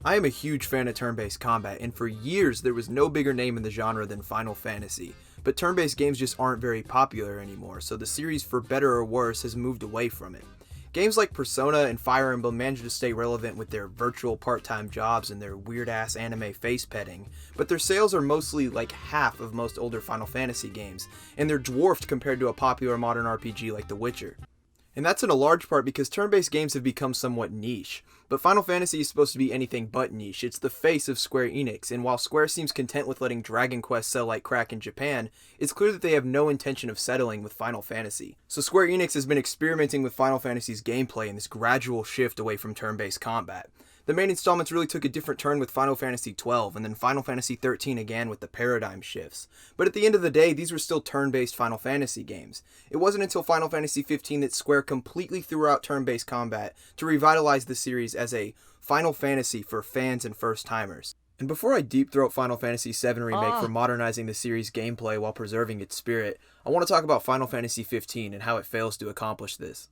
I am a huge fan of turn-based combat, and for years there was no bigger name in the genre than Final Fantasy, but turn-based games just aren't very popular anymore, so the series, for better or worse, has moved away from it. Games like Persona and Fire Emblem managed to stay relevant with their virtual part-time jobs and their weird-ass anime face-petting, but their sales are mostly like half of most older Final Fantasy games, and they're dwarfed compared to a popular modern RPG like The Witcher. And that's in a large part because turn-based games have become somewhat niche. But Final Fantasy is supposed to be anything but niche. It's the face of Square Enix, and while Square seems content with letting Dragon Quest sell like crack in Japan, it's clear that they have no intention of settling with Final Fantasy. So Square Enix has been experimenting with Final Fantasy's gameplay and this gradual shift away from turn-based combat. The main installments really took a different turn with Final Fantasy XII, and then Final Fantasy XIII again with the paradigm shifts. But at the end of the day, these were still turn-based Final Fantasy games. It wasn't until Final Fantasy XV that Square completely threw out turn-based combat to revitalize the series as a Final Fantasy for fans and first-timers. And before I deep-throat Final Fantasy VII Remake for modernizing the series' gameplay while preserving its spirit, I want to talk about Final Fantasy XV and how it fails to accomplish this.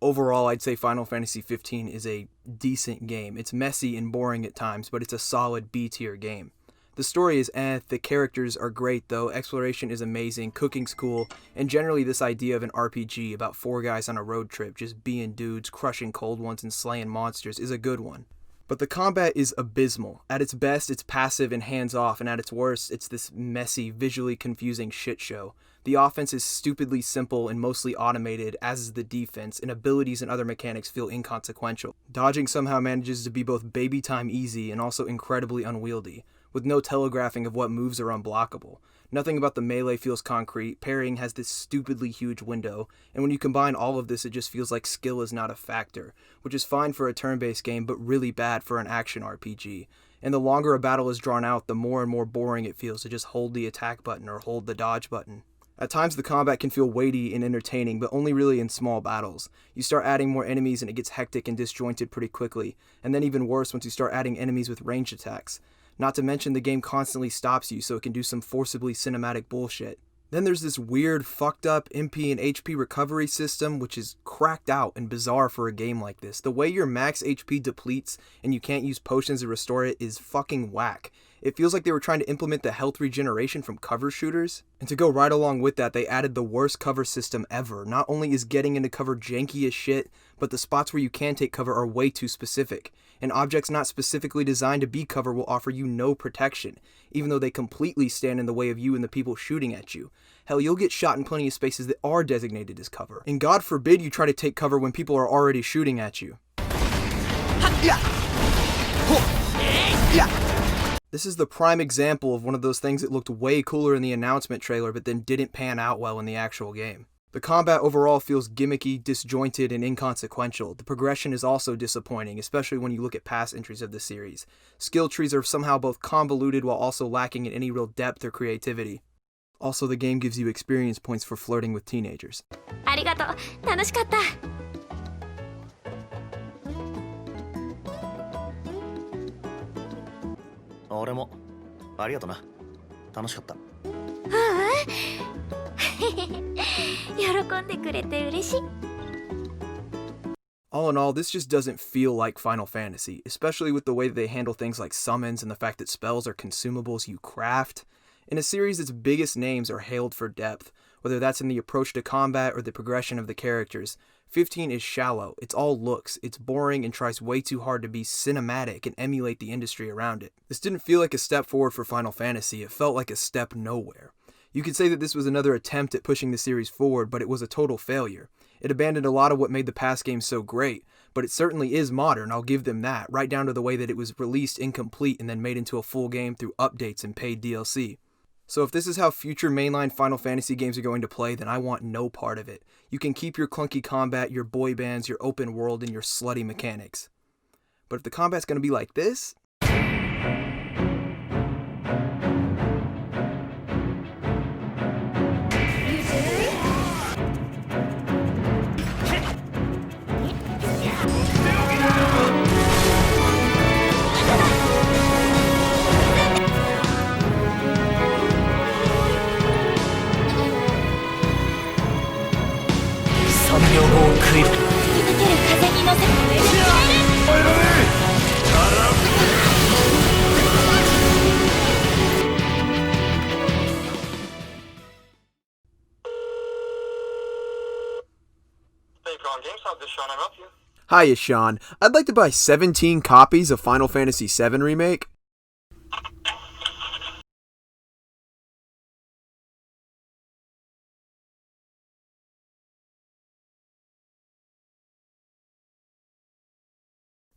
Overall, I'd say Final Fantasy XV is a decent game. It's messy and boring at times, but it's a solid B-tier game. The story is the characters are great though, exploration is amazing, cooking's cool, and generally this idea of an RPG about four guys on a road trip just being dudes, crushing cold ones, and slaying monsters is a good one. But the combat is abysmal. At its best, it's passive and hands-off, and at its worst, it's this messy, visually confusing shit show. The offense is stupidly simple and mostly automated, as is the defense, and abilities and other mechanics feel inconsequential. Dodging somehow manages to be both baby-time easy and also incredibly unwieldy, with no telegraphing of what moves are unblockable. Nothing about the melee feels concrete, parrying has this stupidly huge window, and when you combine all of this it just feels like skill is not a factor, which is fine for a turn-based game but really bad for an action RPG. And the longer a battle is drawn out, the more and more boring it feels to just hold the attack button or hold the dodge button. At times the combat can feel weighty and entertaining, but only really in small battles. You start adding more enemies and it gets hectic and disjointed pretty quickly, and then even worse once you start adding enemies with ranged attacks. Not to mention the game constantly stops you so it can do some forcibly cinematic bullshit. Then there's this weird, fucked up MP and HP recovery system which is cracked out and bizarre for a game like this. The way your max HP depletes and you can't use potions to restore it is fucking whack. It feels like they were trying to implement the health regeneration from cover shooters. And to go right along with that, they added the worst cover system ever. Not only is getting into cover janky as shit, but the spots where you can take cover are way too specific. And objects not specifically designed to be cover will offer you no protection, even though they completely stand in the way of you and the people shooting at you. Hell, you'll get shot in plenty of spaces that are designated as cover. And God forbid you try to take cover when people are already shooting at you. This is the prime example of one of those things that looked way cooler in the announcement trailer but then didn't pan out well in the actual game. The combat overall feels gimmicky, disjointed, and inconsequential. The progression is also disappointing, especially when you look at past entries of the series. Skill trees are somehow both convoluted while also lacking in any real depth or creativity. Also, the game gives you experience points for flirting with teenagers. ありがとう。楽しかった。俺もありがとな。楽しかった。喜んでくれて嬉しい。 All in all, this just doesn't feel like Final Fantasy, especially with the way that they handle things like summons and the fact that spells are consumables you craft. In a series its biggest names are hailed for depth, whether that's in the approach to combat or the progression of the characters. 15 is shallow, it's all looks, it's boring and tries way too hard to be cinematic and emulate the industry around it. This didn't feel like a step forward for Final Fantasy, it felt like a step nowhere. You could say that this was another attempt at pushing the series forward, but it was a total failure. It abandoned a lot of what made the past games so great, but it certainly is modern, I'll give them that, right down to the way that it was released incomplete and then made into a full game through updates and paid DLC. So if this is how future mainline Final Fantasy games are going to play, then I want no part of it. You can keep your clunky combat, your boy bands, your open world, and your slutty mechanics. But if the combat's going to be like this, 吹き抜ける風に乗せて燃える。Hiya, Sean. I'd like to buy 17 copies of Final Fantasy VII Remake.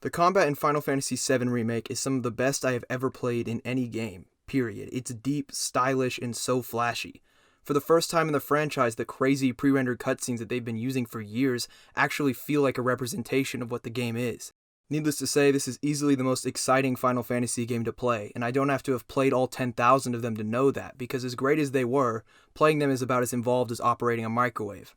The combat in Final Fantasy VII Remake is some of the best I have ever played in any game, period. It's deep, stylish, and so flashy. For the first time in the franchise, the crazy pre-rendered cutscenes that they've been using for years actually feel like a representation of what the game is. Needless to say, this is easily the most exciting Final Fantasy game to play, and I don't have to have played all 10,000 of them to know that, because as great as they were, playing them is about as involved as operating a microwave.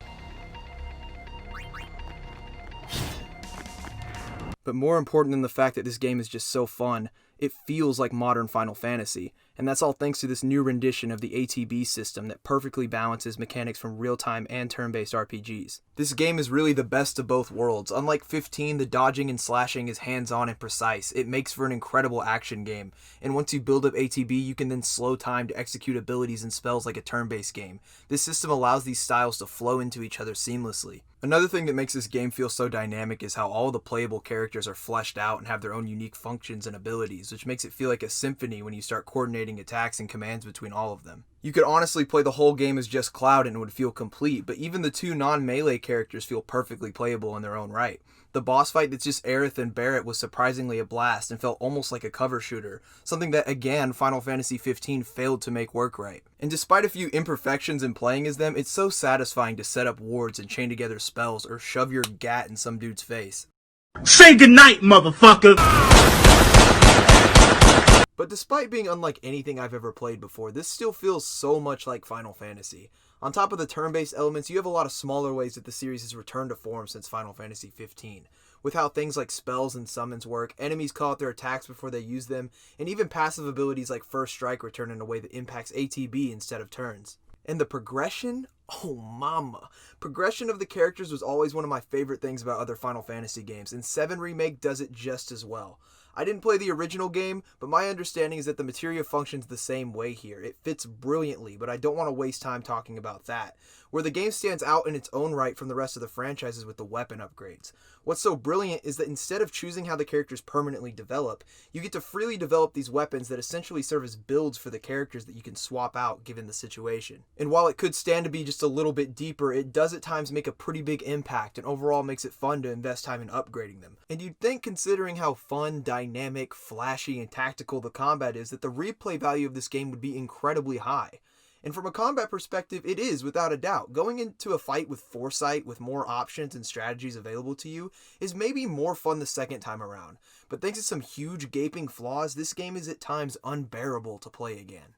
But more important than the fact that this game is just so fun, it feels like modern Final Fantasy, and that's all thanks to this new rendition of the ATB system that perfectly balances mechanics from real-time and turn-based RPGs. This game is really the best of both worlds. Unlike 15, the dodging and slashing is hands-on and precise. It makes for an incredible action game, and once you build up ATB, you can then slow time to execute abilities and spells like a turn-based game. This system allows these styles to flow into each other seamlessly. Another thing that makes this game feel so dynamic is how all the playable characters are fleshed out and have their own unique functions and abilities, which makes it feel like a symphony when you start coordinating attacks and commands between all of them. You could honestly play the whole game as just Cloud and it would feel complete, but even the two non-melee characters feel perfectly playable in their own right. The boss fight that's just Aerith and Barret was surprisingly a blast and felt almost like a cover shooter, something that, again, Final Fantasy XV failed to make work right. And despite a few imperfections in playing as them, it's so satisfying to set up wards and chain together spells or shove your gat in some dude's face. Say goodnight, motherfucker! But despite being unlike anything I've ever played before, this still feels so much like Final Fantasy. On top of the turn-based elements, you have a lot of smaller ways that the series has returned to form since Final Fantasy XV. With how things like spells and summons work, enemies call out their attacks before they use them, and even passive abilities like First Strike return in a way that impacts ATB instead of turns. And the progression? Oh mama. Progression of the characters was always one of my favorite things about other Final Fantasy games, and 7 Remake does it just as well. I didn't play the original game, but my understanding is that the materia functions the same way here. It fits brilliantly, but I don't want to waste time talking about that. Where the game stands out in its own right from the rest of the franchises with the weapon upgrades. What's so brilliant is that instead of choosing how the characters permanently develop, you get to freely develop these weapons that essentially serve as builds for the characters that you can swap out given the situation. And while it could stand to be just a little bit deeper, it does at times make a pretty big impact and overall makes it fun to invest time in upgrading them. And you'd think, considering how fun, dynamic, flashy, and tactical the combat is, that the replay value of this game would be incredibly high. And from a combat perspective, it is, without a doubt. Going into a fight with foresight, with more options and strategies available to you, is maybe more fun the second time around. But thanks to some huge gaping flaws, this game is at times unbearable to play again.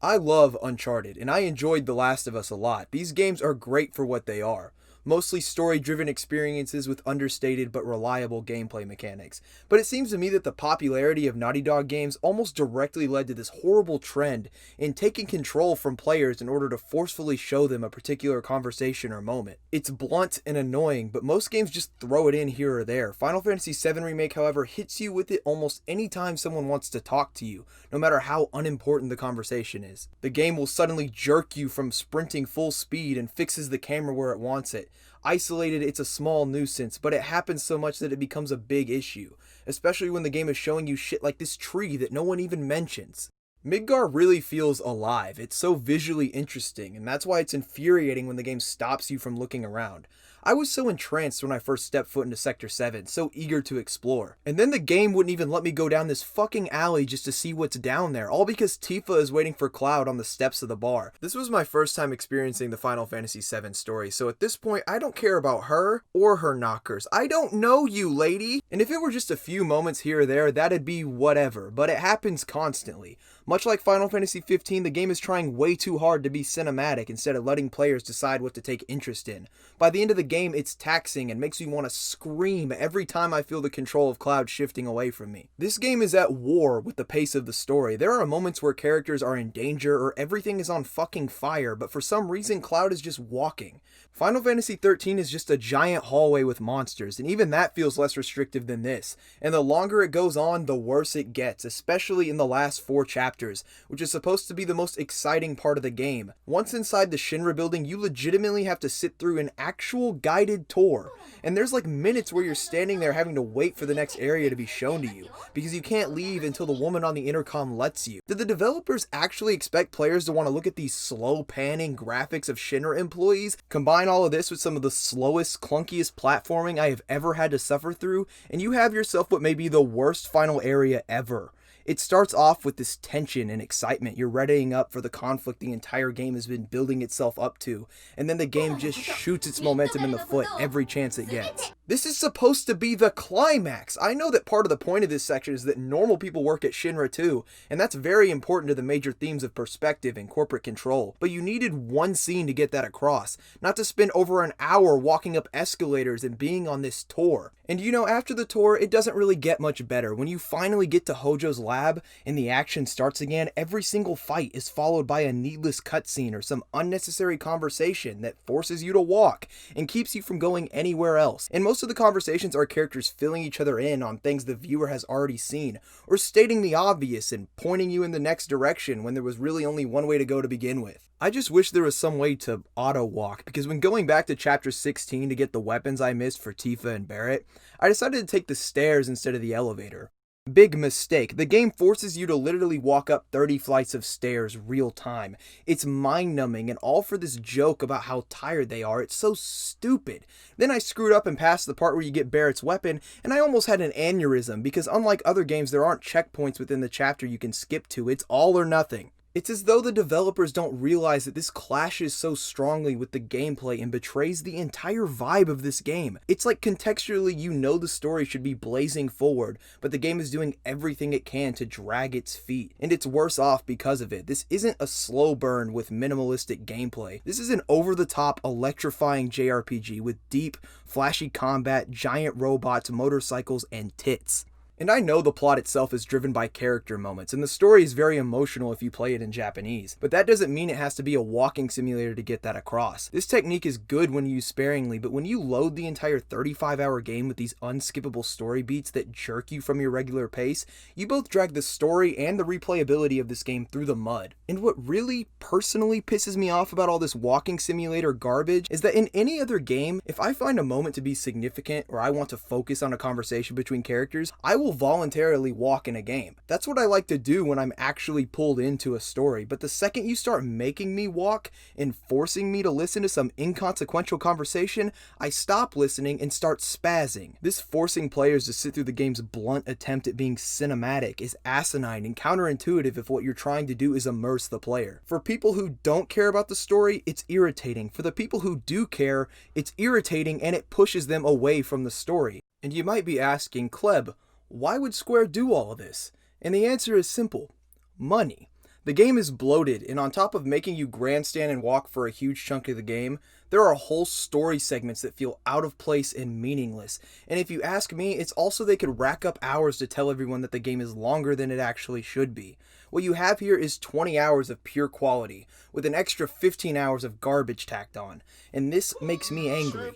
I love Uncharted, and I enjoyed The Last of Us a lot. These games are great for what they are. Mostly story-driven experiences with understated but reliable gameplay mechanics. But it seems to me that the popularity of Naughty Dog games almost directly led to this horrible trend in taking control from players in order to forcefully show them a particular conversation or moment. It's blunt and annoying, but most games just throw it in here or there. Final Fantasy VII Remake, however, hits you with it almost any time someone wants to talk to you, no matter how unimportant the conversation is. The game will suddenly jerk you from sprinting full speed and fixes the camera where it wants it. Isolated, it's a small nuisance, but it happens so much that it becomes a big issue, especially when the game is showing you shit like this tree that no one even mentions. Midgar really feels alive. It's so visually interesting, and that's why it's infuriating when the game stops you from looking around. I was so entranced when I first stepped foot into Sector 7, so eager to explore. And then the game wouldn't even let me go down this fucking alley just to see what's down there, all because Tifa is waiting for Cloud on the steps of the bar. This was my first time experiencing the Final Fantasy VII story, so at this point, I don't care about her or her knockers. I don't know you, lady! And if it were just a few moments here or there, that'd be whatever, but it happens constantly. Much like Final Fantasy XV, the game is trying way too hard to be cinematic instead of letting players decide what to take interest in. By the end of the game, it's taxing and makes me want to scream every time I feel the control of Cloud shifting away from me. This game is at war with the pace of the story. There are moments where characters are in danger or everything is on fucking fire, but for some reason Cloud is just walking. Final Fantasy XIII is just a giant hallway with monsters, and even that feels less restrictive than this. And the longer it goes on, the worse it gets, especially in the last 4 chapters, which is supposed to be the most exciting part of the game. Once inside the Shinra building, you legitimately have to sit through an actual guided tour. And there's like minutes where you're standing there having to wait for the next area to be shown to you, because you can't leave until the woman on the intercom lets you. Did the developers actually expect players to want to look at these slow panning graphics of Shinra employees? Combine all of this with some of the slowest, clunkiest platforming I have ever had to suffer through, and you have yourself what may be the worst final area ever. It starts off with this tension and excitement. You're readying up for the conflict the entire game has been building itself up to, and then the game just shoots its momentum in the foot every chance it gets. This is supposed to be the climax. I know that part of the point of this section is that normal people work at Shinra too, and that's very important to the major themes of perspective and corporate control, but you needed one scene to get that across, not to spend over an hour walking up escalators and being on this tour. And you know, after the tour, it doesn't really get much better. When you finally get to Hojo's lab and the action starts again, every single fight is followed by a needless cutscene or some unnecessary conversation that forces you to walk and keeps you from going anywhere else. And most of the conversations are characters filling each other in on things the viewer has already seen, or stating the obvious and pointing you in the next direction when there was really only one way to go to begin with. I just wish there was some way to auto-walk, because when going back to chapter 16 to get the weapons I missed for Tifa and Barrett, I decided to take the stairs instead of the elevator. Big mistake. The game forces you to literally walk up 30 flights of stairs real time. It's mind-numbing, and all for this joke about how tired they are. It's so stupid. Then I screwed up and passed the part where you get Barrett's weapon, and I almost had an aneurysm, because unlike other games, there aren't checkpoints within the chapter you can skip to. It's all or nothing. It's as though the developers don't realize that this clashes so strongly with the gameplay and betrays the entire vibe of this game. It's like contextually you know the story should be blazing forward, but the game is doing everything it can to drag its feet, and it's worse off because of it. This isn't a slow burn with minimalistic gameplay. This is an over-the-top, electrifying JRPG with deep, flashy combat, giant robots, motorcycles, and tits. And I know the plot itself is driven by character moments, and the story is very emotional if you play it in Japanese, but that doesn't mean it has to be a walking simulator to get that across. This technique is good when used sparingly, but when you load the entire 35-hour game with these unskippable story beats that jerk you from your regular pace, you both drag the story and the replayability of this game through the mud. And what really personally pisses me off about all this walking simulator garbage is that in any other game, if I find a moment to be significant or I want to focus on a conversation between characters, I will voluntarily walk in a game. That's what I like to do when I'm actually pulled into a story, but the second you start making me walk and forcing me to listen to some inconsequential conversation, I stop listening and start spazzing. This forcing players to sit through the game's blunt attempt at being cinematic is asinine and counterintuitive if what you're trying to do is immerse the player. For people who don't care about the story, it's irritating. For the people who do care, it's irritating and it pushes them away from the story. And you might be asking, Kleb, why would Square do all of this? And the answer is simple. Money. The game is bloated, and on top of making you grandstand and walk for a huge chunk of the game, there are whole story segments that feel out of place and meaningless. And if you ask me, it's also they could rack up hours to tell everyone that the game is longer than it actually should be. What you have here is 20 hours of pure quality, with an extra 15 hours of garbage tacked on. And this makes me angry.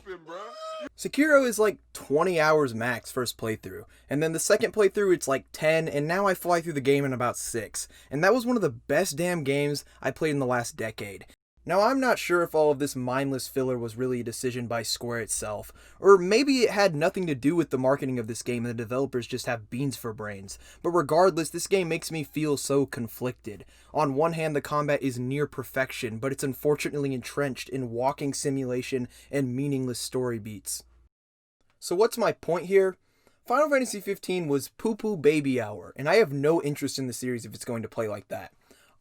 Sekiro is like 20 hours max first playthrough, and then the second playthrough it's like 10, and now I fly through the game in about 6, and that was one of the best damn games I played in the last decade. Now I'm not sure if all of this mindless filler was really a decision by Square itself, or maybe it had nothing to do with the marketing of this game and the developers just have beans for brains, but regardless, this game makes me feel so conflicted. On one hand, the combat is near perfection, but it's unfortunately entrenched in walking simulation and meaningless story beats. So what's my point here? Final Fantasy XV was poo-poo baby hour, and I have no interest in the series if it's going to play like that.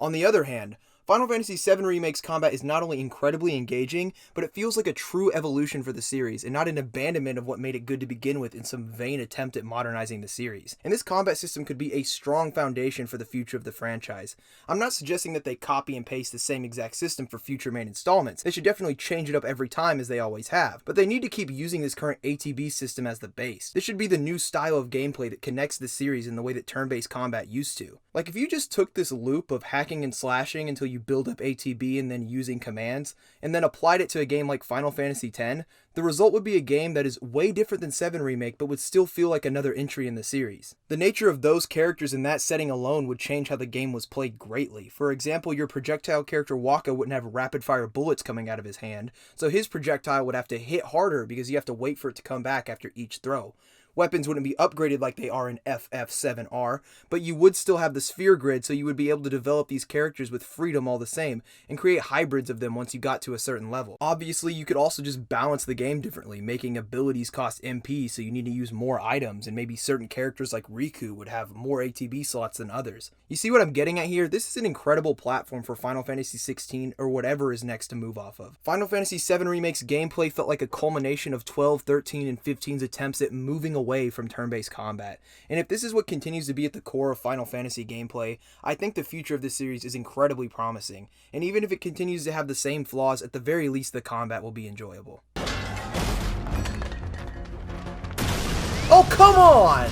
On the other hand, Final Fantasy VII Remake's combat is not only incredibly engaging, but it feels like a true evolution for the series, and not an abandonment of what made it good to begin with in some vain attempt at modernizing the series. And this combat system could be a strong foundation for the future of the franchise. I'm not suggesting that they copy and paste the same exact system for future main installments. They should definitely change it up every time as they always have, but they need to keep using this current ATB system as the base. This should be the new style of gameplay that connects the series in the way that turn-based combat used to. Like, if you just took this loop of hacking and slashing until you build up ATB and then using commands, and then applied it to a game like Final Fantasy X, the result would be a game that is way different than 7 Remake, but would still feel like another entry in the series. The nature of those characters in that setting alone would change how the game was played greatly. For example, your projectile character Waka wouldn't have rapid-fire bullets coming out of his hand, so his projectile would have to hit harder because you have to wait for it to come back after each throw. Weapons wouldn't be upgraded like they are in FF7R, but you would still have the sphere grid, so you would be able to develop these characters with freedom all the same, and create hybrids of them once you got to a certain level. Obviously, you could also just balance the game differently, making abilities cost MP, so you need to use more items, and maybe certain characters like Riku would have more ATB slots than others. You see what I'm getting at here? This is an incredible platform for Final Fantasy XVI, or whatever is next to move off of. Final Fantasy VII Remake's gameplay felt like a culmination of 12, 13, and 15's attempts at moving away from turn-based combat. And if this is what continues to be at the core of Final Fantasy gameplay, I think the future of this series is incredibly promising. And even if it continues to have the same flaws, at the very least the combat will be enjoyable. Oh, come on!